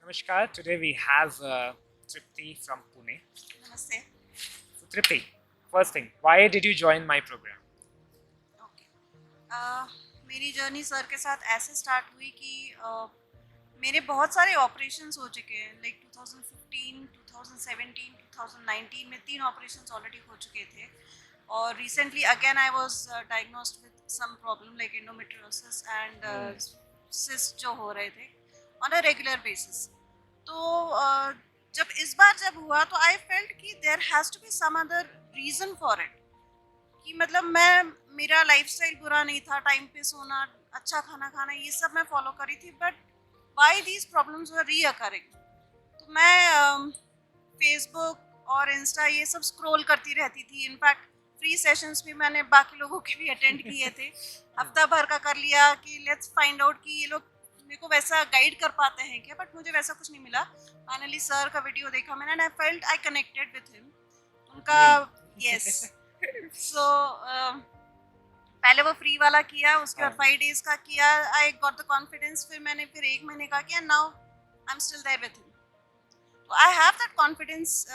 Namaskar. Today we have Tripti from Pune. नमस्ते. So Tripti, first thing, why did you join my program? Okay. मेरी journey sir के साथ ऐसे start हुई कि मेरे बहुत सारे ऑपरेशंस हो चुके हैं. लाइक 2015, 2017, 2019 में 3 ऑपरेशंस ऑलरेडी हो चुके थे. और recently again I was diagnosed with some problem like endometriosis and cyst जो हो रहे थे ऑन अ रेगुलर बेसिस. तो जब हुआ तो आई फेल्ट कि there has to be some other reason for it. कि मतलब मेरा लाइफस्टाइल बुरा नहीं था, टाइम पे सोना, अच्छा खाना खाना, ये सब मैं फॉलो करी थी. But why these problems were recurring. तो मैं फेसबुक और इंस्टा ये सब स्क्रॉल करती रहती थी. इनफैक्ट फ्री सेशंस भी मैंने बाकी लोगों के भी अटेंड किए थे. हफ्ता भर का कर लिया कि लेट्स फाइंड आउट कि ये लोग मेरे को वैसा गाइड कर पाते हैं क्या. बट मुझे वैसा कुछ नहीं मिला. फाइनली सर का वीडियो देखा मैंने and I felt I connected with him. उनका यस. सो पहले वो फ्री वाला किया, उसके बाद 5 days का किया. I got the confidence. फिर फिर 1 महीने का किया. Now I am still there with him. तो I have that confidence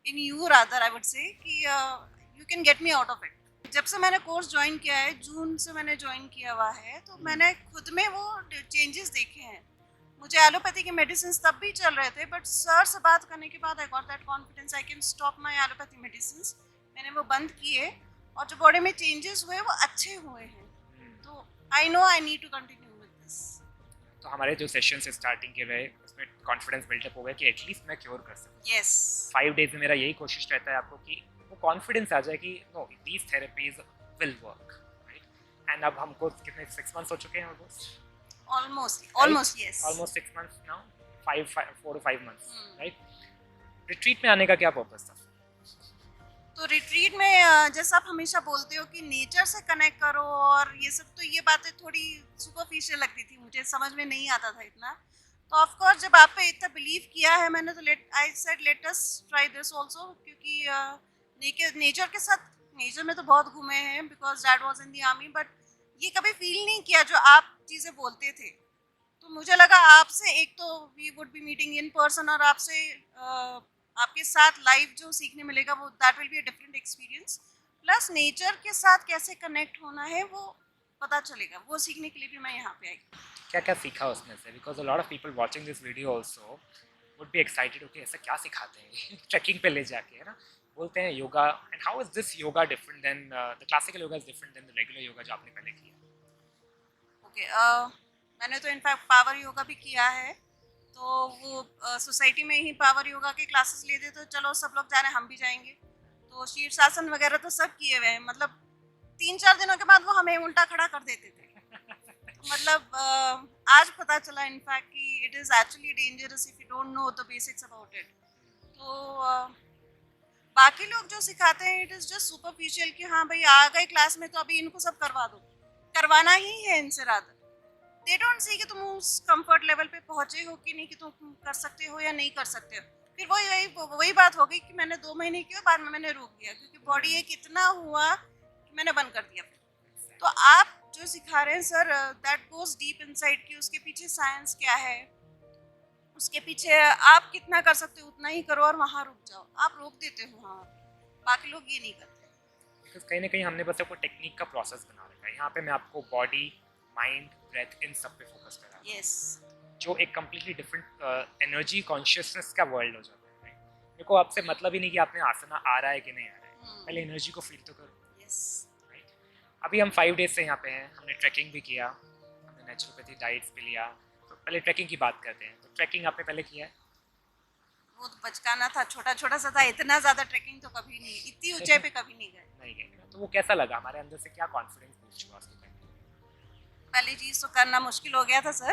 in you rather I would say कि you can get me out of it. जब से मैंने कोर्स ज्वाइन किया है, जून से मैंने ज्वाइन किया हुआ है, तो मैंने खुद में वो चेंजेस देखे हैं. मुझे एलोपैथी के मेडिसिन तब भी चल रहे थे, बट सर से बात करने के बाद I got that confidence. I can stop my allopathy medicine. मैंने वो बंद किए और जो बॉडी में चेंजेस हुए वो अच्छे हुए हैं. तो I know I need to continue with this. तो हमारे जो सेशंस स्टार्टिंग के रहे उसमें कॉन्फिडेंस बिल्डअप हो गया कि एटलीस्ट मैं क्योर कर सकूँ. यस. 5 days में मेरा यही कोशिश रहता है आपको कि वो कॉन्फिडेंस आ जाए कि know these therapies will work, right. And अब हमको कितने 6 months हो चुके हैं almost yes. Almost 6 months now. 4 to 5 months, right. Retreat में आने का क्या पर्पस था? तो रिट्रीट में जैसा आप हमेशा बोलते हो कि नेचर से कनेक्ट करो और ये सब, तो ये बातें थोड़ी सुपरफिशियल लगती थी मुझे, समझ में नहीं आता था इतना. तो ऑफ कोर्स जब आप पे इतना बिलीव किया है मैंने, तो I said let us try this also. क्योंकि नेचर के साथ, नेचर में तो बहुत घूमे हैं because dad was in the army. But ये कभी फील नहीं किया जो आप चीज़ें बोलते थे. तो मुझे लगा आपसे एक तो we would be meeting in person, और आपसे आपके साथ लाइव जो सीखने मिलेगा वो that will be a different experience. Plus nature के साथ कैसे कनेक्ट होना है वो पता चलेगा. वो सीखने के लिए भी मैं यहाँ पे आई. क्या क्या सीखा उसमें से? Because a lot of people watching this video also would be excited. Okay, ऐसा क्या सिखाते हैं ट्रैकिंग पे ले जाके, है ना. बोलते हैं yoga, and how is this yoga different than the classical yoga is different than the regular yoga जो आपने पहले किया? ओके. मैंने तो इनफैक्ट पावर योगा भी किया है. तो वो सोसाइटी में ही पावर योगा के क्लासेस लेते, तो चलो सब लोग जा रहे हैं हम भी जाएंगे. तो शीर्षासन वगैरह तो सब किए हुए हैं. मतलब 3-4 दिनों के बाद वो हमें उल्टा खड़ा कर देते थे. तो मतलब आज पता चला इनफैक्ट कि it is actually dangerous if you don't know the basics about it. तो बाकी लोग जो सिखाते हैं इट इज़ जस्ट सुपरफिशियल कि हाँ भाई आ गए क्लास में तो अभी इनको सब करवा दो. करवाना ही है इनसे रात. दे डोंट सी कि तुम उस कंफर्ट लेवल पे पहुंचे हो कि नहीं, कि तुम कर सकते हो या नहीं कर सकते हो. फिर वही बात हो गई कि मैंने 2 महीने किया, बाद में मैंने रोक दिया क्योंकि बॉडी एक इतना हुआ कि मैंने बंद कर दिया. फिर तो आप जो सिखा रहे हैं sir, that goes deep inside कि उसके पीछे साइंस क्या है, उसके पीछे आप कितना कर सकते हो उतना ही करो और वहाँ रुक जाओ. आप रोक देते हो वहाँ, बाकी लोग ये नहीं करते. बिकॉज कहीं ना कहीं हमने बस आपको टेक्निक का प्रोसेस बना रखा है. यहाँ पे मैं आपको बॉडी, माइंड, ब्रेथ इन सब पे फोकस कर रहा हूँ. यस. जो एक कम्प्लीटली डिफरेंट एनर्जी कॉन्शियसनेस का वर्ल्ड हो जाता है. मेरे को आपसे मतलब ही नहीं कि आपने आसना आ रहा है कि नहीं आ रहा है, पहले एनर्जी को फील तो करो. यस. राइट. अभी हम 5 days से यहाँ पे हैं. हमने ट्रैकिंग भी किया, हमने नेचुरोपैथी डाइट्स भी लिया. तो पहले ट्रैकिंग की बात करते हैं. तो ट्रैकिंग आपने पहले किया है? वो तो बचकाना था, छोटा छोटा सा था. इतना ज्यादा ट्रेकिंग तो कभी नहीं, इतनी ऊंचाई पे कभी नहीं गए. नहीं गए ना. तो वो कैसा लगा? हमारे अंदर से क्या कॉन्फिडेंस बूस्ट हुआ उसको करने में? पहली चीज तो करना मुश्किल हो गया था सर.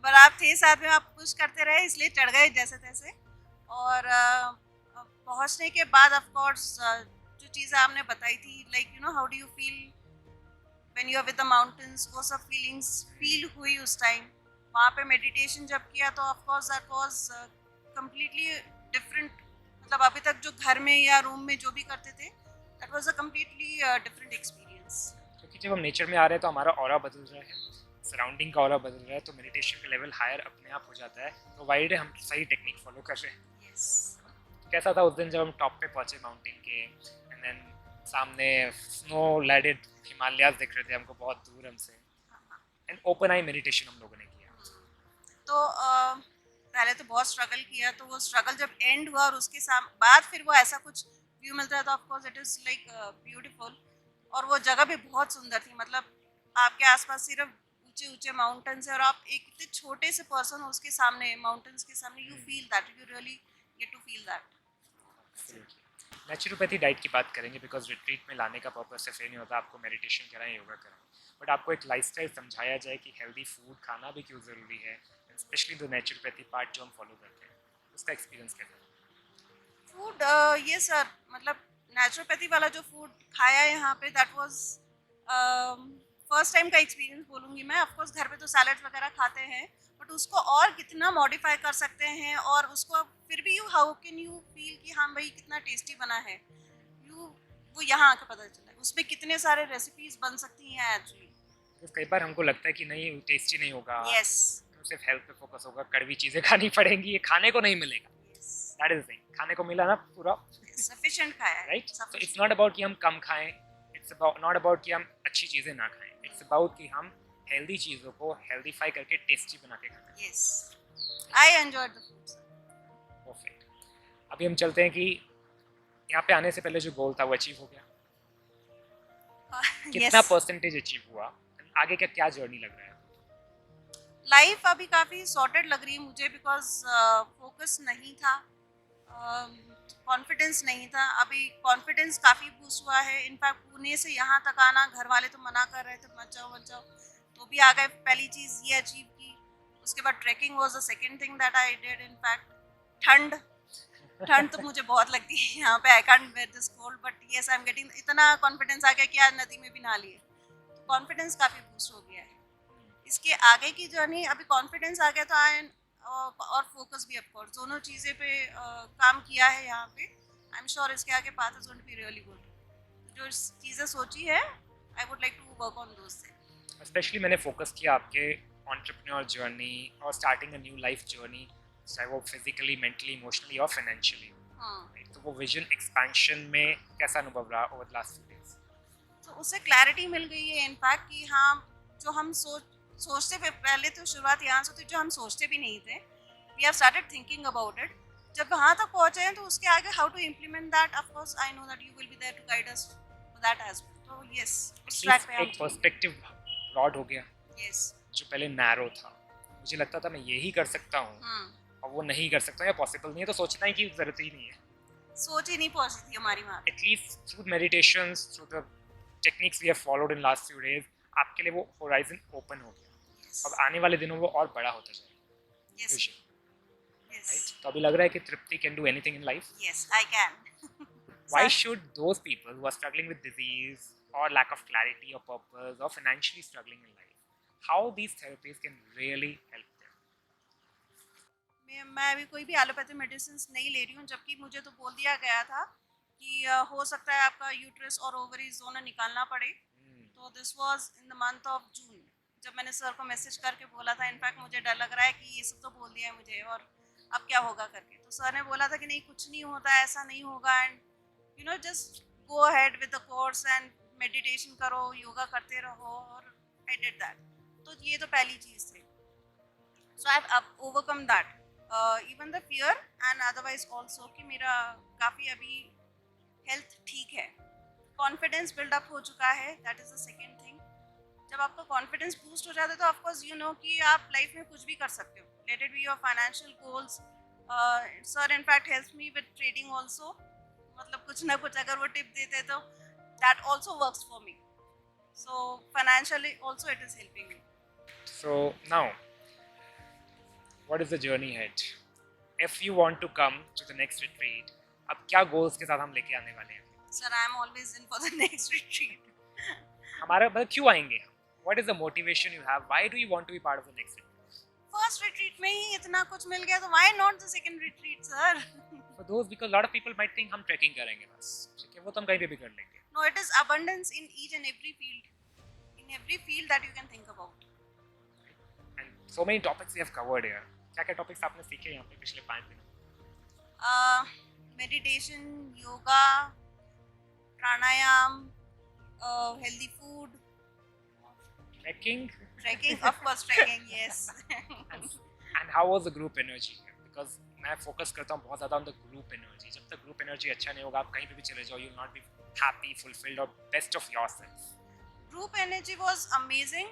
पर आप थे साथ में, आप पुश करते रहे इसलिए चढ़ गए जैसे तैसे. और पहुंचने के बाद ऑफ कोर्स जो चीज़ें आपने बताई थी, like you know how do you feel when you are with the mountains, वो सब फीलिंग्स फील हुई उस टाइम. वहाँ पे मेडिटेशन जब किया तो of course that was completely different. मतलब अभी तक जो घर में या रूम में जो भी करते थे, that was a completely different experience. क्योंकि जब हम नेचर में आ रहे हैं तो हमारा ऑरा बदल रहा है, सराउंडिंग का ऑरा बदल रहा है तो मेडिटेशन का लेवल हायर अपने आप हो जाता है, प्रोवाइडेड हम सही टेक्निक फॉलो कर रहे हैं। यस कैसा था उस दिन जब हम टॉप पे पहुंचे माउंटेन के, एंड देन सामने स्नो लैडेड हिमालयाज दिख रहे थे हमको बहुत दूर हमसे, एंड ओपन आई मेडिटेशन हम लोगों ने किया। तो पहले तो बहुत स्ट्रगल किया, तो वो स्ट्रगल जब एंड हुआ और उसके बाद फिर वो ऐसा कुछ व्यू मिलता है तो of course it is like beautiful. और वो जगह भी बहुत सुंदर थी, मतलब आपके आसपास सिर्फ ऊंचे ऊंचे माउंटेन्स है और आप एक इतने छोटे से पर्सन हो उसके सामने, माउंटेन्स के सामने, you feel that, you really get to feel that. Naturopathy diet की बात करेंगे बिकॉज रिट्रीट में लाने का पर्पज सिर्फ ये नहीं होता आपको मेडिटेशन कराएं, योगा कराएं, बट आपको एक लाइफस्टाइल समझाया जाए कि हेल्दी फूड खाना भी क्यों ज़रूरी है, स्पेशली द नेचुरोपैथी पार्ट जो हम फॉलो करते हैं, उसका एक्सपीरियंस कैसा है? फूड ये सर, मतलब नेचुरोपैथी वाला जो फूड खाया यहाँ पे, दैट वाज फर्स्ट टाइम का एक्सपीरियंस बोलूँगी मैं। ऑफ कोर्स घर पे तो सैलड वगैरह खाते हैं, बट उसको और कितना मॉडिफाई कर सकते हैं, और उसको फिर भी you how can you feel कि हाँ भाई कितना टेस्टी बना है, यू वो यहाँ आके पता चला है उसमें कितने सारे रेसिपीज बन सकती हैं एक्चुअली। तो कई बार हमको लगता है कि नहीं टेस्टी नहीं होगा, यस तो सिर्फ हेल्थ पे फोकस होगा, कड़वी चीज़ें खानी पड़ेंगी, ये खाने को नहीं मिलेगा। यस दैट इज थिंग, खाने को मिला ना पूरा, सफिशिएंट खाया है, right? So it's sufficient। Not about कि हम कम खाएं, इट्स अबाउट नॉट अबाउट कि हम अच्छी चीज़ें ना खाएं, इट्स अबाउट कि हम हेल्दी चीज़ों को हेल्दीफाई करके टेस्टी बना के खाएं। Yes I enjoyed the food. Perfect. अभी हम चलते हैं कि यहाँ पे आने से पहले जो गोल था वो अचीव हो गया, कितना यस, परसेंटेज अचीव हुआ, आगे का क्या जर्नी लग रहा है? लाइफ अभी काफ़ी सॉर्टेड लग रही है मुझे, बिकॉज फोकस नहीं था, कॉन्फिडेंस नहीं था। अभी कॉन्फिडेंस काफ़ी बूस्ट हुआ है। इनफैक्ट पुणे से यहाँ तक आना, घर वाले तो मना कर रहे थे मत जाओ मत जाओ, तो भी आ गए। पहली चीज़ ये अचीव की। उसके बाद trekking was the second thing that I did. In fact ठंड ठंड तो मुझे बहुत लगती है यहाँ पे, I can't bear this cold, but yes I am getting, इतना कॉन्फिडेंस आ गया कि आज नदी में भी नहा लिए, तो कॉन्फिडेंस काफ़ी बूस्ट हो गया है। इसके आगे की जर्नी, अभी कॉन्फिडेंस आ गया तो आई, और फोकस भी, ऑफ कोर्स दोनों चीज़ें पे काम किया है यहाँ पे। आई एम श्योर इसके आगे path is going to be really good. जो चीज़ें सोची है, I would like to work on those things. Specially मैंने फोकस किया आपके एंटरप्रेन्योर जर्नी और starting a new life journey, चाहे वो फिजिकली, मेंटली, इमोशनली और फाइनेंशियली, तो वो विजन एक्सपेंशन में कैसा अनुभव रहा over the last few days? तो उससे क्लैरिटी मिल गई है इनफैक्ट कि हाँ, जो हम सोचते पहले तो शुरुआत यहाँ से थी, जो हम सोचते भी नहीं थे, we have started thinking about it. जब वहाँ तक पहुँचे हैं तो उसके आगे how to implement that, of course I know that you will be there to guide us for that as well. तो यस, उस ट्रैक पे हम एक पर्सपेक्टिव ब्रॉड हो गया। यस, जो पहले नैरो था, मुझे लगता था मैं यही कर सकता हूँ और वो नहीं कर सकता, या पॉसिबल नहीं है, तो सोचना ही की जरूरत ही नहीं है। सोच ही नहीं पहुँची थी हमारी वहाँ। At least through meditations, through the techniques we have followed in last few days, आपके लिए वो होराइजन ओपन हो गया। अब आने वाले दिनों वो और बड़ा होता जाएगा। Yes vision, yes right? तो अभी लग रहा है कि Tripti can do anything in life. Yes I can. Why should those people who are struggling with disease or lack of clarity or purpose or financially struggling in life, how these therapies can really help them? मैं अभी कोई भी allopathy medicine नहीं ले रही हूँ, जबकि मुझे तो बोल दिया गया था कि हो सकता है आपका यूट्रस और ओवरीज दोनों निकालना पड़े। तो this was in the month of June, जब मैंने सर को मैसेज करके बोला था। इनफैक्ट मुझे डर लग रहा है कि ये सब तो बोल दिया है मुझे और अब क्या होगा करके। तो सर ने बोला था कि नहीं, कुछ नहीं होता, ऐसा नहीं होगा, and you know just go ahead with the course and meditation करो, योगा करते रहो, और आई डिड दैट। तो ये तो पहली चीज़ थी। So I have overcome that, even the fear and otherwise also, कि मेरा काफ़ी अभी हेल्थ ठीक है, कॉन्फिडेंस बिल्डअप हो चुका है। That is the second thing. जब आपका कॉन्फिडेंस बूस्ट हो जाता है तो ऑफकोर्स यू नो कि आप लाइफ में कुछ भी कर सकते हो, let it be your financial goals. Sir in fact helps me with trading also, मतलब कुछ ना कुछ अगर वो टिप देते तो that also works for me. So financially also it is helping me. So now, what is the journey ahead? If you want to come to the next retreat, अब क्या goals के साथ हम लेके आने वाले हैं? Sir I am always in for the next retreat. हमारा मतलब क्यों आएंगे? What is the motivation you have? Why do you want to be part of the next retreat? First retreat में ही इतना कुछ मिल गया तो why not the second retreat sir? For those, because a lot of people might think हम trekking करेंगे बस, ठीक है, वो तो हम कहीं पे भी कर लेंगे। No, it is abundance in each and every field, in every field that you can think about. So many topics we have covered here. क्या क्या topics आपने सीखे यहाँ पे पिछले 5 दिनों? Meditation, yoga, pranayama, healthy food, Trekking. Trekking, of course trekking, yes. And how was the group energy? Because मैं focus करता हूँ बहुत ज़्यादा on the group energy. जब तक group energy अच्छा नहीं होगा, आप कहीं पे भी चले जाओ, you will not be happy, fulfilled, or best of yourself. Group energy was amazing.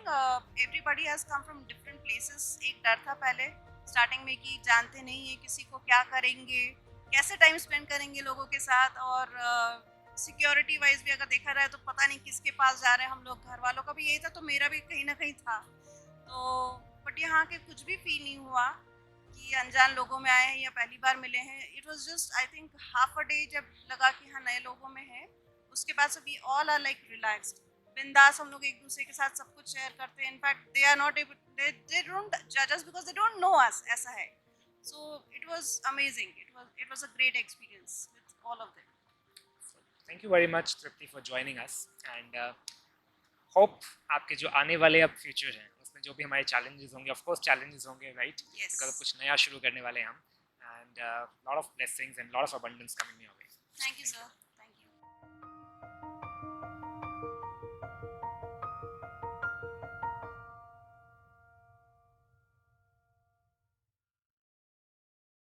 Everybody has come from different places. एक डर था पहले स्टार्टिंग में कि जानते नहीं है किसी को, क्या करेंगे, कैसे टाइम स्पेंड करेंगे लोगों के साथ, और सिक्योरिटी वाइज भी अगर देखा जाए तो पता नहीं किसके पास जा रहे हैं हम लोग. घर वालों का भी यही था, तो मेरा भी कहीं ना कहीं था. तो बट यहाँ के कुछ भी फील नहीं हुआ कि अनजान लोगों में आए हैं या पहली बार मिले हैं. It was just I think half a day जब लगा कि हाँ नए लोगों में है, उसके बाद से we all are like relaxed, बिंदास. हम लोग एक दूसरे के साथ सब कुछ शेयर करते हैं. In fact they are not able, they don't जज us because they don't know us. ऐसा है. So it was amazing. It was a great experience with all of them. Thank you very much, Tripti, for joining us. And hope आपके जो आने वाले अब future हैं उसमें जो भी हमारे challenges होंगे, of course challenges होंगे, right? Yes. Because कुछ नया शुरू करने वाले हैं हम. And lot of blessings and lot of abundance coming your way. Thank you, sir.